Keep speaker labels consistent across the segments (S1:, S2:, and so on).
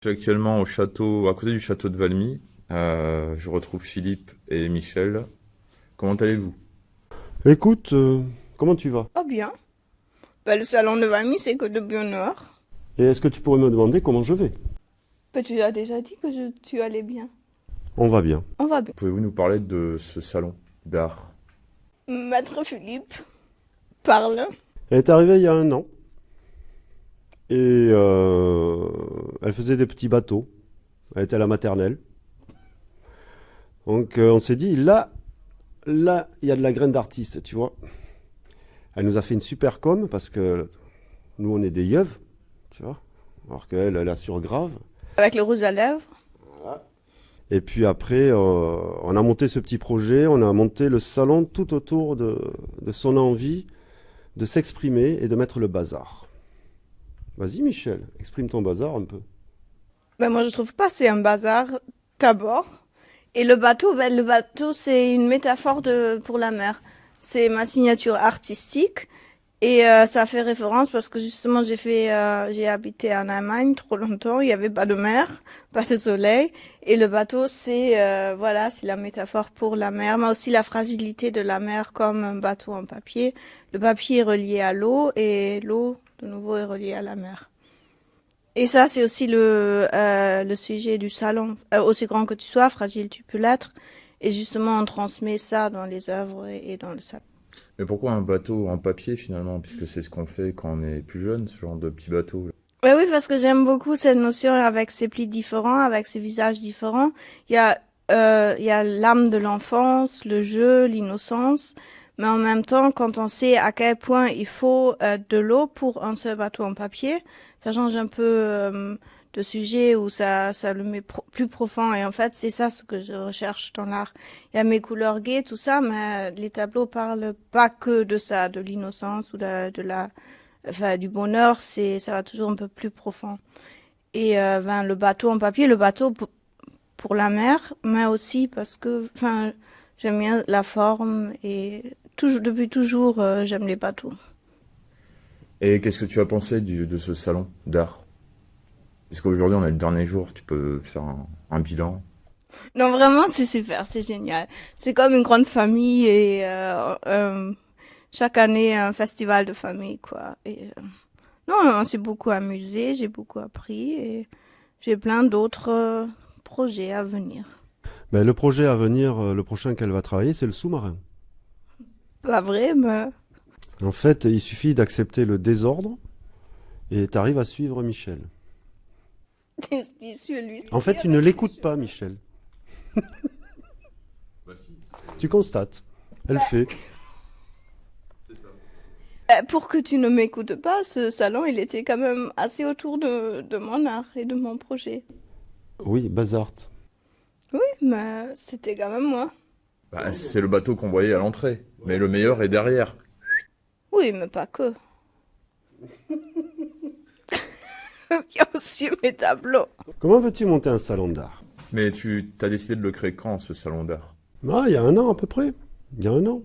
S1: Je suis actuellement au château, à côté du château de Valmy. Je retrouve Philippe et Michel. Comment allez-vous?
S2: Écoute, comment tu vas?
S3: Oh bien. Bah, le salon de Valmy, c'est que de bonheur.
S2: Et est-ce que tu pourrais me demander comment je vais?
S3: Bah, tu as déjà dit que tu allais bien.
S2: On va bien.
S3: On va bien.
S1: Pouvez-vous nous parler de ce salon d'art?
S3: Maître Philippe, parle.
S2: Elle est arrivée il y a un an et elle faisait des petits bateaux. Elle était à la maternelle. Donc on s'est dit, là, il y a de la graine d'artiste, tu vois. Elle nous a fait une super com parce que nous, on est des yeuves, tu vois. Alors qu'elle, elle assure grave.
S3: Avec le rouge à lèvres.
S2: Et puis après, on a monté ce petit projet, on a monté le salon tout autour de son envie de s'exprimer et de mettre le bazar. Vas-y Michel, exprime ton bazar un peu.
S3: Ben, moi, je trouve pas c'est un bazar, d'abord. Et le bateau, c'est une métaphore pour la mer. C'est ma signature artistique. Et ça fait référence parce que justement j'ai habité en Allemagne trop longtemps, il n'y avait pas de mer, pas de soleil, et le bateau voilà, c'est la métaphore pour la mer, mais aussi la fragilité de la mer comme un bateau en papier. Le papier est relié à l'eau et l'eau de nouveau est reliée à la mer. Et ça c'est aussi le sujet du salon. Aussi grand que tu sois, fragile tu peux l'être. Et justement on transmet ça dans les œuvres et dans le salon.
S1: Mais pourquoi un bateau en papier finalement? Puisque c'est ce qu'on fait quand on est plus jeune, ce genre de petit bateau.
S3: Ouais, oui, parce que j'aime beaucoup cette notion avec ses plis différents, avec ses visages différents. Il y a l'âme de l'enfance, le jeu, l'innocence. Mais en même temps, quand on sait à quel point il faut de l'eau pour un seul bateau en papier, ça change un peu de sujet où ça le met plus profond. Et en fait, c'est ça ce que je recherche dans l'art. Il y a mes couleurs gaies, tout ça, mais les tableaux parlent pas que de ça, de l'innocence ou enfin, du bonheur, ça va toujours un peu plus profond. Et ben, le bateau en papier, pour la mer, mais aussi parce que, enfin, j'aime bien la forme et depuis toujours, j'aime les bateaux.
S1: Et qu'est-ce que tu as pensé de ce salon d'art? Parce qu'aujourd'hui on a le dernier jour, tu peux faire un bilan.
S3: Non, vraiment, c'est super, c'est génial. C'est comme une grande famille et chaque année un festival de famille, quoi. Et non, non, on s'est beaucoup amusé, j'ai beaucoup appris et j'ai plein d'autres projets à venir.
S2: Ben, le projet à venir, le prochain qu'elle va travailler, c'est le sous-marin.
S3: Pas vrai, mais
S2: En fait, il suffit d'accepter le désordre et tu arrives à suivre Michel.
S3: celui-ci.
S2: En fait, tu ne l'écoutes pas, Michel. Tu constates. Elle fait.
S3: Pour que tu ne m'écoutes pas, ce salon, il était quand même assez autour de mon art et de mon projet.
S2: Oui, bazart.
S3: Oui, mais c'était quand même moi.
S1: Bah, c'est le bateau qu'on voyait à l'entrée, mais le meilleur est derrière.
S3: Oui, mais pas que. Il y a aussi mes tableaux.
S2: Comment veux-tu monter un salon d'art?
S1: Mais tu t'as décidé de le créer quand, ce salon d'art?
S2: Ah, il y a un an à peu près. Il y a un an.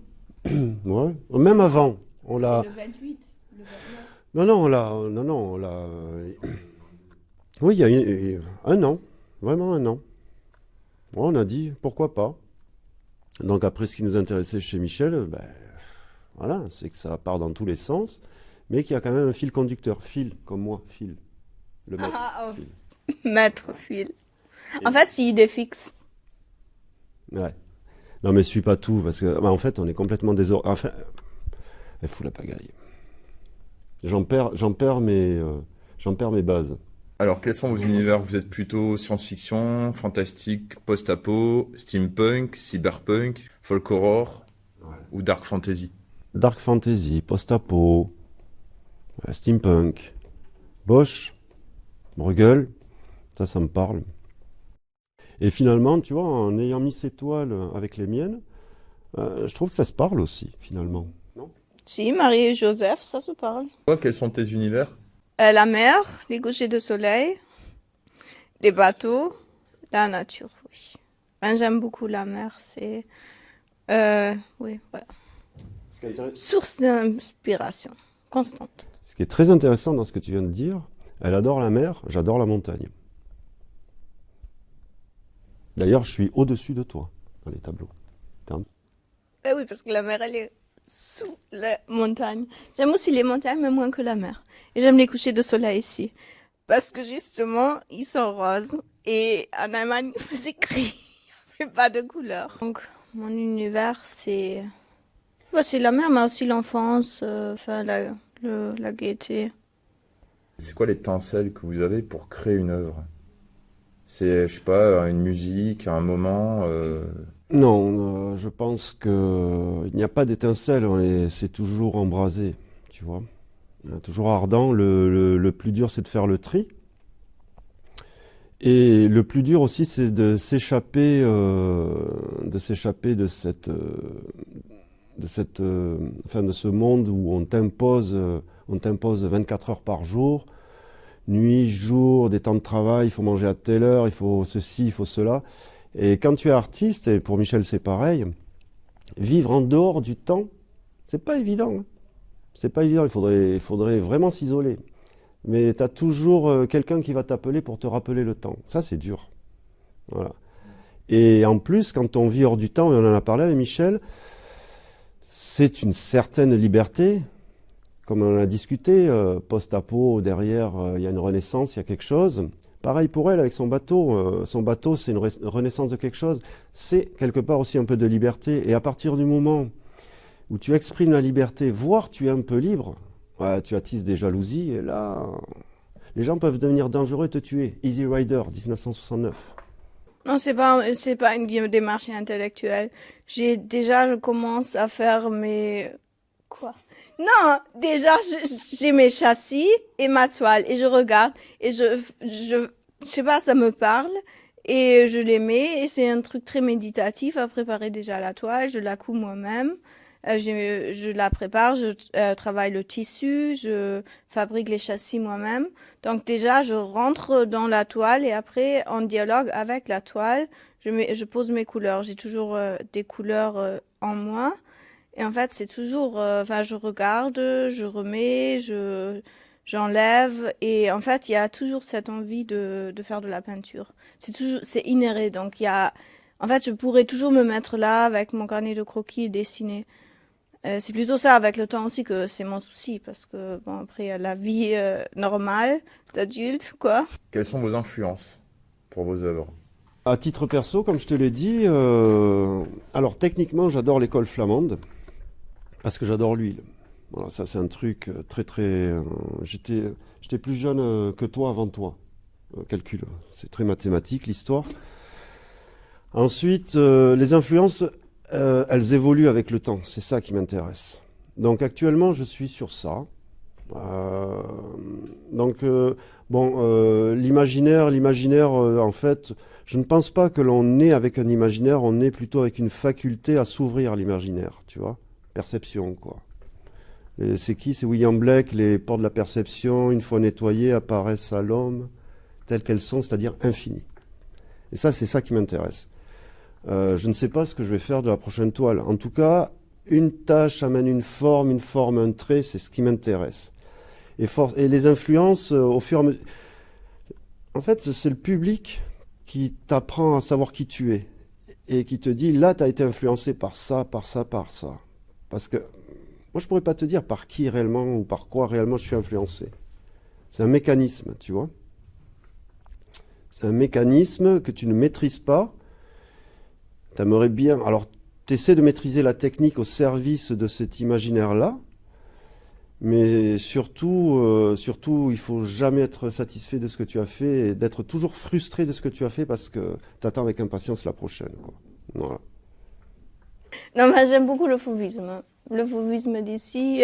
S2: Ouais. Même avant. On l'a.
S3: 28.
S2: Non, non, on l'a. Non, non, on l'a. Oui, il y a un an. Vraiment un an. Ouais, on a dit pourquoi pas. Donc après, ce qui nous intéressait chez Michel, ben, voilà, c'est que ça part dans tous les sens, mais qu'il y a quand même un fil conducteur. Fil, comme moi, fil. Le maître.
S3: Ah,
S2: Fil.
S3: maître fil. En fait, c'est idée fixe.
S2: Ouais. Non, mais suis pas tout, parce que, bah, en fait, on est complètement désordonné. Enfin, elle fout la pagaille. J'en perds mes bases.
S1: Alors, quels sont vos univers? Vous êtes plutôt science-fiction, fantastique, post-apo, steampunk, cyberpunk, folk horror ou dark fantasy?
S2: Dark fantasy, post-apo, steampunk, Bosch, Bruegel, ça me parle. Et finalement, tu vois, en ayant mis ces toiles avec les miennes, je trouve que ça se parle aussi, finalement. Non?
S3: Si, Marie et Joseph, ça se parle.
S1: Toi, quels sont tes univers?
S3: La mer, les couchers de soleil, les bateaux, la nature, oui. Ben, j'aime beaucoup la mer, c'est... oui, voilà. Source d'inspiration constante.
S2: Ce qui est très intéressant dans ce que tu viens de dire, elle adore la mer, j'adore la montagne. D'ailleurs, je suis au-dessus de toi dans les tableaux.
S3: Eh oui, parce que la mer, elle est sous la montagne. J'aime aussi les montagnes, mais moins que la mer. Et j'aime les couchers de soleil ici. Parce que justement, ils sont roses. Et en Allemagne, il faisait gris. Il n'y avait pas de couleur. Donc, mon univers, c'est... Bah, c'est la mer, mais aussi l'enfance, enfin, la gaieté.
S1: C'est quoi l'étincelle que vous avez pour créer une œuvre? C'est, je sais pas, une musique, un moment.
S2: Non, je pense qu'il n'y a pas d'étincelle, c'est toujours embrasé, tu vois. Toujours ardent. Le plus dur, c'est de faire le tri. Et le plus dur aussi, c'est de s'échapper de ce monde où on t'impose 24 heures par jour, nuit, jour, des temps de travail, il faut manger à telle heure, il faut ceci, il faut cela. Et quand tu es artiste, et pour Michel c'est pareil, vivre en dehors du temps, c'est pas évident, hein. C'est pas évident, il faudrait vraiment s'isoler. Mais tu as toujours quelqu'un qui va t'appeler pour te rappeler le temps. Ça, c'est dur. Voilà. Et en plus, quand on vit hors du temps, et on en a parlé avec Michel, c'est une certaine liberté. Comme on en a discuté, post-apo, derrière, il y a une renaissance, il y a quelque chose. Pareil pour elle avec son bateau. Son bateau, c'est une renaissance de quelque chose. C'est quelque part aussi un peu de liberté. Et à partir du moment où tu exprimes la liberté, voire tu es un peu libre, ouais, tu attises des jalousies. Et là, les gens peuvent devenir dangereux et te tuer. Easy Rider, 1969.
S3: Non, c'est pas une démarche intellectuelle. Je commence à faire mes... Quoi? Non, déjà, j'ai mes châssis et ma toile et je regarde et je sais pas, ça me parle et je les mets et c'est un truc très méditatif à préparer déjà la toile, je la couds moi-même, je la prépare, je travaille le tissu, je fabrique les châssis moi-même. Donc déjà, je rentre dans la toile et après, en dialogue avec la toile, je pose mes couleurs. J'ai toujours des couleurs en moi. Et en fait, c'est toujours, enfin, je regarde, je remets, j'enlève. Et en fait, il y a toujours cette envie de faire de la peinture. C'est inhéré. Donc, en fait, je pourrais toujours me mettre là avec mon carnet de croquis et dessiner. C'est plutôt ça avec le temps aussi que c'est mon souci. Parce que, bon, après, il y a la vie normale d'adulte, quoi.
S1: Quelles sont vos influences pour vos œuvres?
S2: À titre perso, comme je te l'ai dit, alors techniquement, j'adore l'école flamande. Parce que j'adore l'huile. Voilà, ça c'est un truc très... j'étais plus jeune que toi avant toi. Calcul, c'est très mathématique l'histoire. Ensuite, les influences, elles évoluent avec le temps. C'est ça qui m'intéresse. Donc actuellement, je suis sur ça. L'imaginaire, en fait, je ne pense pas que l'on est avec un imaginaire, on est plutôt avec une faculté à s'ouvrir à l'imaginaire, tu vois. Perception, quoi. C'est qui? C'est William Blake, les portes de la perception, une fois nettoyées, apparaissent à l'homme, telles qu'elles sont, c'est-à-dire infinies. Et ça, c'est ça qui m'intéresse. Je ne sais pas ce que je vais faire de la prochaine toile. En tout cas, une tâche amène une forme, un trait, c'est ce qui m'intéresse. Et les influences, au fur et à mesure... En fait, c'est le public qui t'apprend à savoir qui tu es. Et qui te dit, là, tu as été influencé par ça, par ça, par ça. Parce que moi, je pourrais pas te dire par qui réellement ou par quoi réellement je suis influencé. C'est un mécanisme, tu vois. C'est un mécanisme que tu ne maîtrises pas. Tu aimerais bien... Alors, tu essaies de maîtriser la technique au service de cet imaginaire-là. Mais surtout, il faut jamais être satisfait de ce que tu as fait et d'être toujours frustré de ce que tu as fait parce que tu attends avec impatience la prochaine, quoi. Voilà.
S3: Non, mais j'aime beaucoup le fauvisme. Le fauvisme d'ici,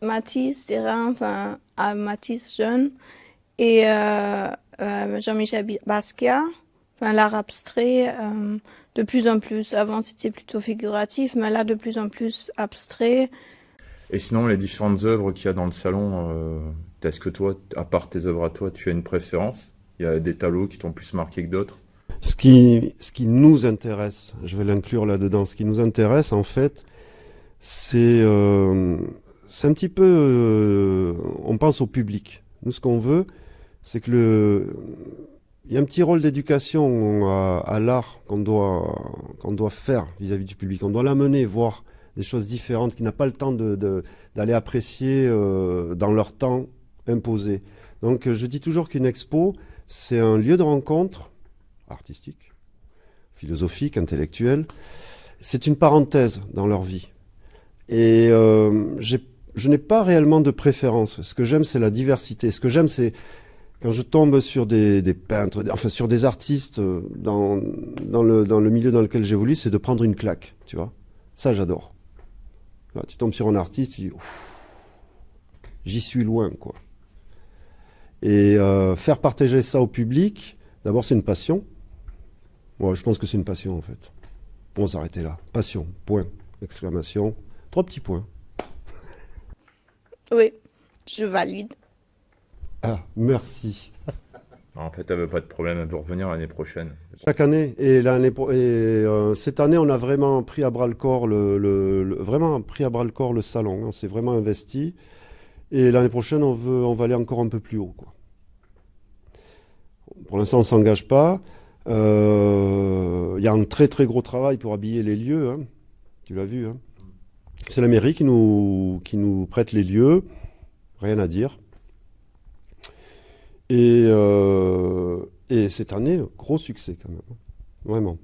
S3: Matisse, Derain, enfin, Matisse jeune, et Jean-Michel Basquiat, enfin, l'art abstrait, de plus en plus. Avant, c'était plutôt figuratif, mais là, de plus en plus abstrait.
S1: Et sinon, les différentes œuvres qu'il y a dans le salon, est-ce que toi, à part tes œuvres à toi, tu as une préférence? Il y a des tableaux qui t'ont plus marqué que d'autres?
S2: Ce qui nous intéresse, je vais l'inclure là-dedans, ce qui nous intéresse en fait, c'est un petit peu, on pense au public. Nous, ce qu'on veut, c'est que il y a un petit rôle d'éducation à l'art qu'on doit faire vis-à-vis du public. On doit l'amener voir des choses différentes, qu'il n'a pas le temps d'aller apprécier dans leur temps imposé. Donc je dis toujours qu'une expo, c'est un lieu de rencontre artistique, philosophique, intellectuel. C'est une parenthèse dans leur vie. Et je n'ai pas réellement de préférence. Ce que j'aime, c'est la diversité. Ce que j'aime, c'est quand je tombe sur des peintres, enfin sur des artistes dans le milieu dans lequel j'évolue, c'est de prendre une claque, tu vois. Ça, j'adore. Tu tombes sur un artiste, tu dis, j'y suis loin, quoi. Et faire partager ça au public, d'abord, c'est une passion. Moi, je pense que c'est une passion, en fait. On va s'arrêter là. Passion, point, exclamation, 3 petits points.
S3: Oui, je valide.
S2: Ah, merci.
S1: En fait, elle veut pas de problème, elle veut revenir l'année prochaine.
S2: Chaque année, et cette année, on a vraiment pris à bras le corps vraiment pris à bras le corps le salon. On s'est vraiment investi. Et l'année prochaine, on va aller encore un peu plus haut, quoi. Pour l'instant, on s'engage pas. Il y a un très très gros travail pour habiller les lieux, hein. Tu l'as vu, hein. C'est la mairie qui nous prête les lieux, rien à dire. Et cette année, gros succès quand même, vraiment.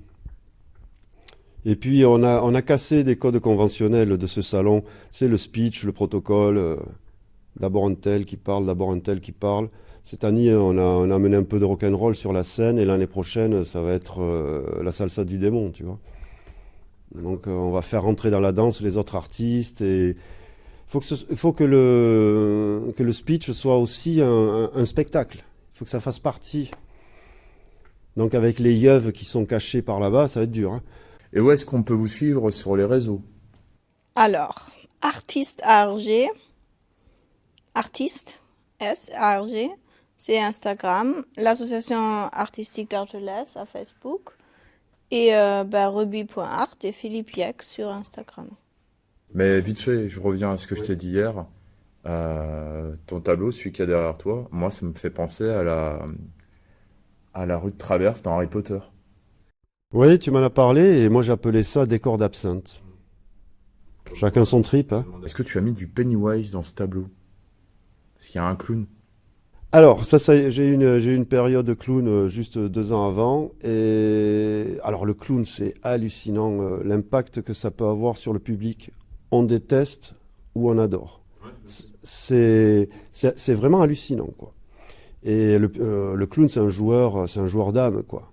S2: Et puis on a cassé des codes conventionnels de ce salon, c'est le speech, le protocole, d'abord un tel qui parle, d'abord un tel qui parle. Cette année, on a amené un peu de rock'n'roll sur la scène, et l'année prochaine, ça va être la salsa du démon, tu vois. Donc on va faire rentrer dans la danse les autres artistes, et il faut que le speech soit aussi un spectacle. Il faut que ça fasse partie. Donc avec les yeux qui sont cachés par là-bas, ça va être dur, hein.
S1: Et où est-ce qu'on peut vous suivre sur les réseaux?
S3: Alors, artiste ARG, artiste SARG, c'est Instagram, l'association artistique d'Argelès à Facebook, et ruby.art et Philippe Yek sur Instagram.
S1: Mais vite fait, je reviens à ce que je t'ai dit hier. Ton tableau, celui qu'il y a derrière toi, moi, ça me fait penser à la rue de Traverse dans Harry Potter.
S2: Oui, tu m'en as parlé, et moi j'appelais ça décor d'absinthe. Chacun son trip, hein.
S1: Est-ce que tu as mis du Pennywise dans ce tableau? Parce qu'il y a un clown.
S2: Alors, j'ai eu une période de clown juste 2 ans avant. Et alors, le clown, c'est hallucinant, l'impact que ça peut avoir sur le public. On déteste ou on adore. C'est vraiment hallucinant, quoi. Et le clown, c'est un joueur d'âme, quoi.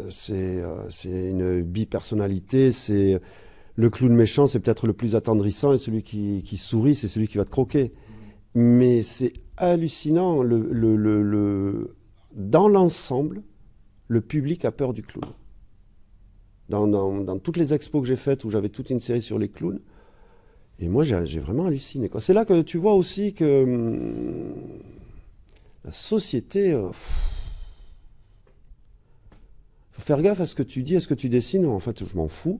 S2: C'est une bipersonnalité. Le clown méchant, c'est peut-être le plus attendrissant, et celui qui sourit, c'est celui qui va te croquer. Mais c'est hallucinant. Dans l'ensemble, le public a peur du clown. Dans toutes les expos que j'ai faites, où j'avais toute une série sur les clowns, et moi j'ai vraiment halluciné, quoi. C'est là que tu vois aussi que la société... faut faire gaffe à ce que tu dis, à ce que tu dessines. En fait, je m'en fous.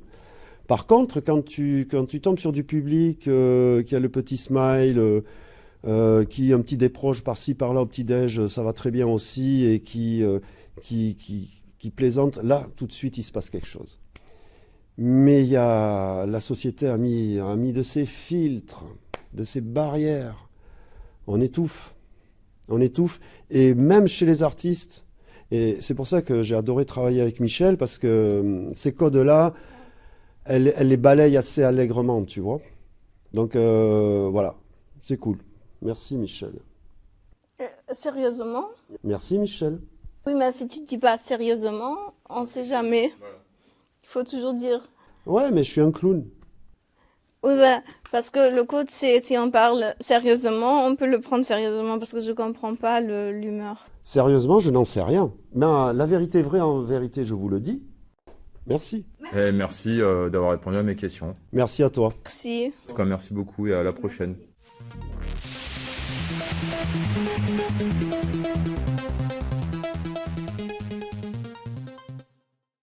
S2: Par contre, quand tu tombes sur du public qui a le petit smile... qui un petit déproche par-ci par-là au petit-déj, ça va très bien aussi, et qui plaisante, là tout de suite il se passe quelque chose. Mais la société a mis de ses filtres, de ses barrières. On étouffe, et même chez les artistes. Et c'est pour ça que j'ai adoré travailler avec Michel, parce que ces codes-là, elle les balaye assez allègrement, tu vois. Donc voilà, c'est cool. Merci Michel.
S3: Sérieusement?
S2: Merci Michel.
S3: Oui, mais si tu ne dis pas sérieusement, on ne sait jamais. Voilà. Il faut toujours dire.
S2: Ouais, mais je suis un clown.
S3: Oui, parce que le code, c'est si on parle sérieusement, on peut le prendre sérieusement, parce que je ne comprends pas l'humeur.
S2: Sérieusement, je n'en sais rien. Mais la vérité vraie, en vérité, je vous le dis. Merci.
S1: Et merci d'avoir répondu à mes questions.
S2: Merci à toi.
S3: Merci.
S1: En tout cas, merci beaucoup et à la prochaine.
S3: Merci.